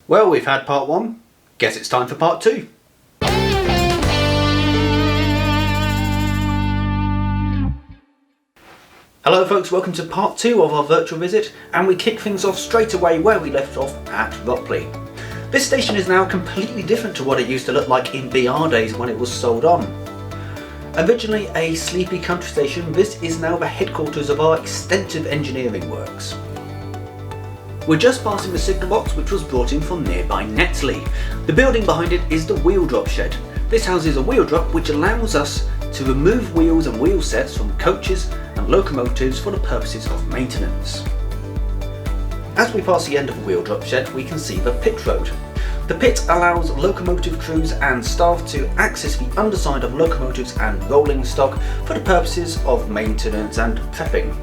Well, we've had part one. Guess it's time for part two. Hello folks, welcome to part two of our virtual visit, and we kick things off straight away where we left off at Ropley. This station is now completely different to what it used to look like in BR days when it was sold on. Originally a sleepy country station, this is now the headquarters of our extensive engineering works. We're just passing the signal box which was brought in from nearby Netley. The building behind it is the wheel drop shed. This houses a wheel drop which allows us to remove wheels and wheel sets from coaches and locomotives for the purposes of maintenance. As we pass the end of the wheel drop shed, we can see the pit road. The pit allows locomotive crews and staff to access the underside of locomotives and rolling stock for the purposes of maintenance and prepping.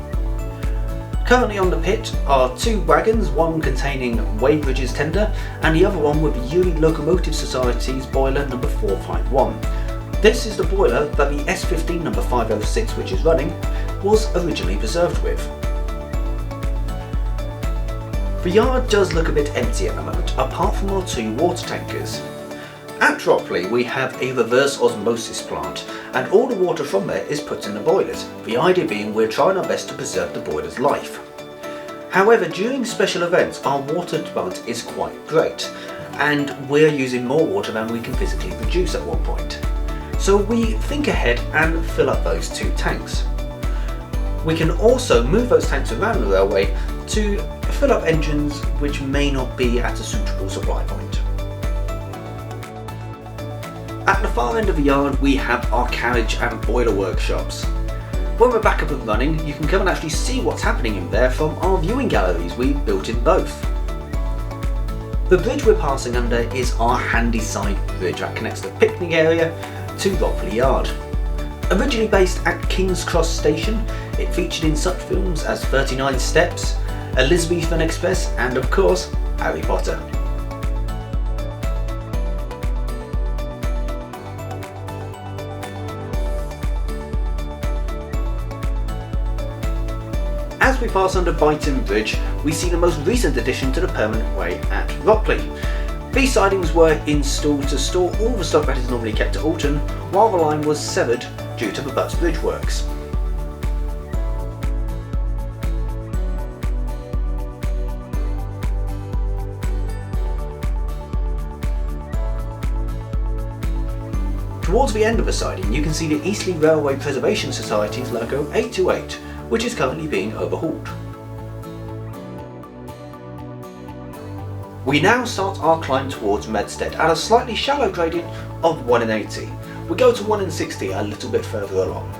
Currently on the pit are two wagons, one containing Weybridge's tender and the other one with the Uri Locomotive Society's boiler number 451. This is the boiler that the S15 number 506, which is running, was originally preserved with. The yard does look a bit empty at the moment, apart from our two water tankers. At Ropley we have a reverse osmosis plant, and all the water from there is put in the boilers, the idea being we're trying our best to preserve the boiler's life. However, during special events our water demand is quite great, and we're using more water than we can physically produce at one point. So we think ahead and fill up those two tanks. We can also move those tanks around the railway to fill up engines which may not be at a suitable supply point. At the far end of the yard we have our carriage and boiler workshops. When we're back up and running, you can come and actually see what's happening in there from our viewing galleries we've built in both. The bridge we're passing under is our handy side bridge that connects the picnic area to Ropley Yard. Originally based at King's Cross Station, it featured in such films as 39 Steps, Elizabethan Express and of course Harry Potter. As we pass under Byton Bridge, we see the most recent addition to the permanent way at Ropley. These sidings were installed to store all the stock that is normally kept at Alton, while the line was severed due to the Butts Bridge works. Towards the end of the siding you can see the Eastleigh Railway Preservation Society's logo 828, which is currently being overhauled. We now start our climb towards Medstead at a slightly shallow gradient of 1 in 80. We go to 1 in 60 a little bit further along.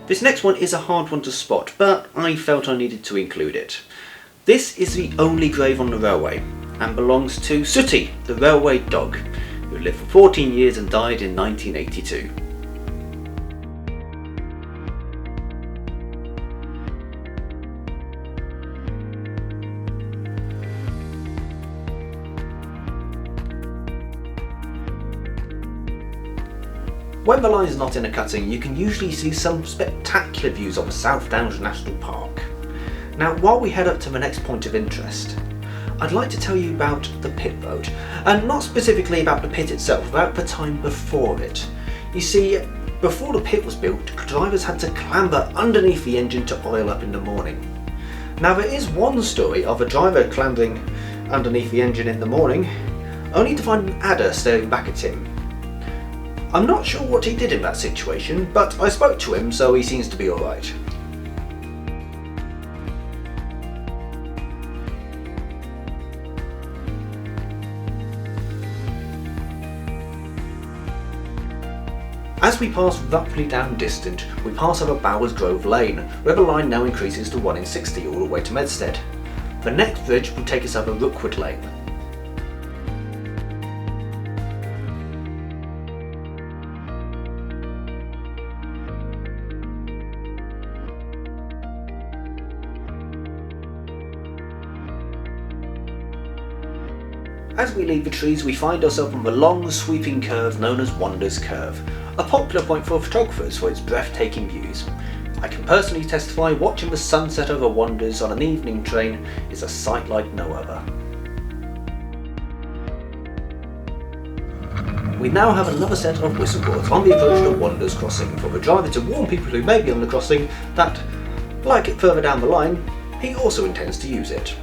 This next one is a hard one to spot, but I felt I needed to include it. This is the only grave on the railway and belongs to Sooty, the railway dog, who lived for 14 years and died in 1982. When the line is not in a cutting, you can usually see some spectacular views of the South Downs National Park. Now, while we head up to the next point of interest, I'd like to tell you about the pit road, and not specifically about the pit itself, about the time before it. You see, before the pit was built, drivers had to clamber underneath the engine to oil up in the morning. Now there is one story of a driver clambering underneath the engine in the morning, only to find an adder staring back at him. I'm not sure what he did in that situation, but I spoke to him, so he seems to be alright. As we pass roughly down distant, we pass over Bowers Grove Lane, where the line now increases to 1 in 60 all the way to Medstead. The next bridge will take us over Rookwood Lane. As we leave the trees, we find ourselves on the long sweeping curve known as Wonders Curve, a popular point for photographers for its breathtaking views. I can personally testify watching the sunset over Wonders on an evening train is a sight like no other. we now have another set of whistleboards on the approach to Wanderers Crossing for the driver to warn people who may be on the crossing that, like it further down the line, he also intends to use it.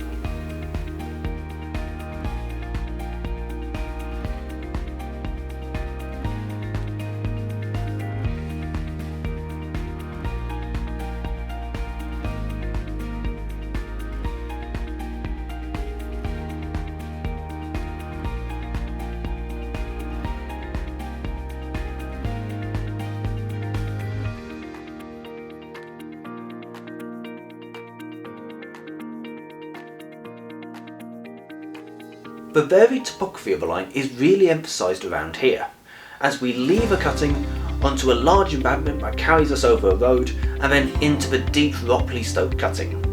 The varied topography of the line is really emphasised around here, as we leave a cutting onto a large embankment that carries us over a road and then into the deep Ropley Stoke cutting.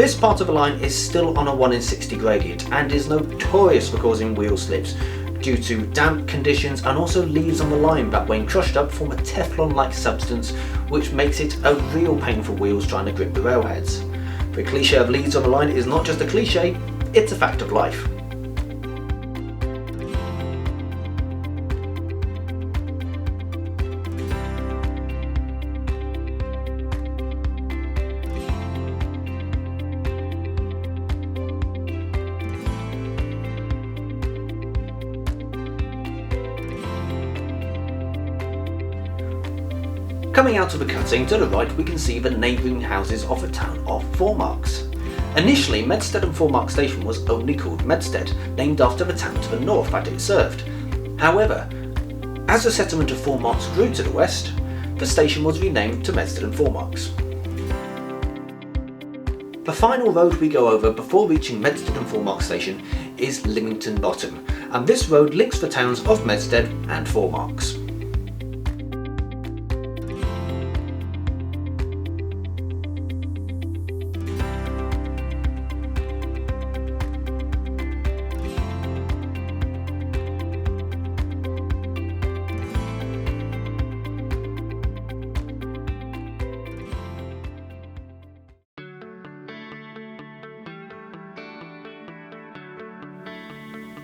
This part of the line is still on a 1 in 60 gradient and is notorious for causing wheel slips due to damp conditions and also leaves on the line that, when crushed up, form a Teflon-like substance which makes it a real pain for wheels trying to grip the railheads. The cliche of leaves on the line is not just a cliche, it's a fact of life. Coming out of the cutting to the right, we can see the neighbouring houses of the town of Four Marks. Initially, Medstead and Four Marks station was only called Medstead, named after the town to the north that it served. However, as the settlement of Four Marks grew to the west, the station was renamed to Medstead and Four Marks. The final road we go over before reaching Medstead and Four Marks station is Lymington Bottom, and this road links the towns of Medstead and Four Marks.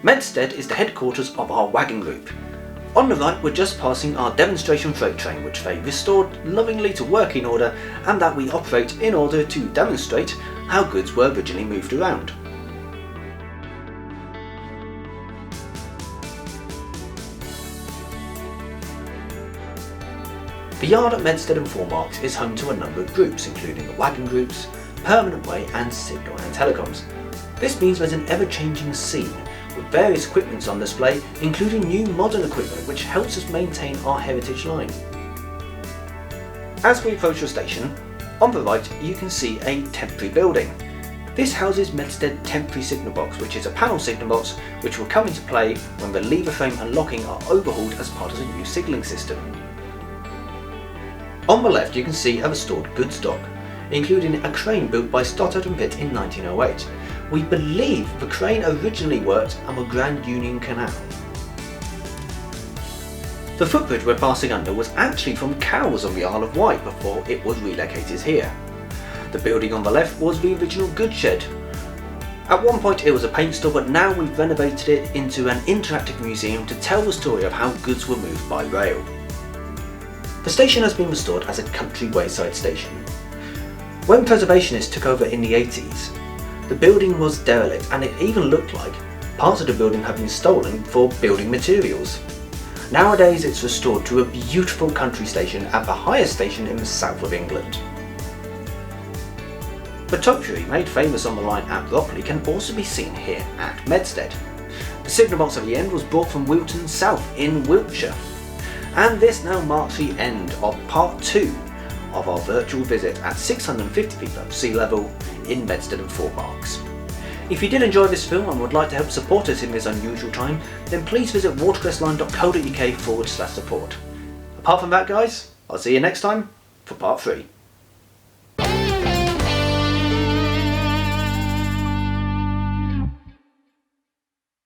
Medstead is the headquarters of our wagon group. On the right, we're just passing our demonstration freight train, which they restored lovingly to working order and that we operate in order to demonstrate how goods were originally moved around. The yard at Medstead and Four Marks is home to a number of groups, including the wagon groups, Permanent Way and Signal and Telecoms. This means there's an ever-changing scene, with various equipments on display, including new modern equipment which helps us maintain our heritage line. As we approach the station, on the right you can see a temporary building. This houses Medstead Temporary Signal Box, which is a panel signal box which will come into play when the lever frame and locking are overhauled as part of the new signalling system. On the left you can see a restored goods dock, including a crane built by Stoddard and Pitt in 1908. We believe the crane originally worked on the Grand Union Canal. The footbridge we're passing under was actually from Cowes on the Isle of Wight before it was relocated here. The building on the left was the original goods shed. At one point it was a paint store, but now we've renovated it into an interactive museum to tell the story of how goods were moved by rail. The station has been restored as a country wayside station. When preservationists took over in the 80s, the building was derelict and it even looked like parts of the building had been stolen for building materials. Nowadays it's restored to a beautiful country station at the highest station in the south of England. The topiary made famous on the line at Ropley can also be seen here at Medstead. The signal box at the end was brought from Wilton South in Wiltshire. And this now marks the end of part 2 of our virtual visit at 650 feet above sea level in Medstead and Four Marks. If you did enjoy this film and would like to help support us in this unusual time, then please visit watercressline.co.uk/support. Apart from that guys, I'll see you next time for part 3.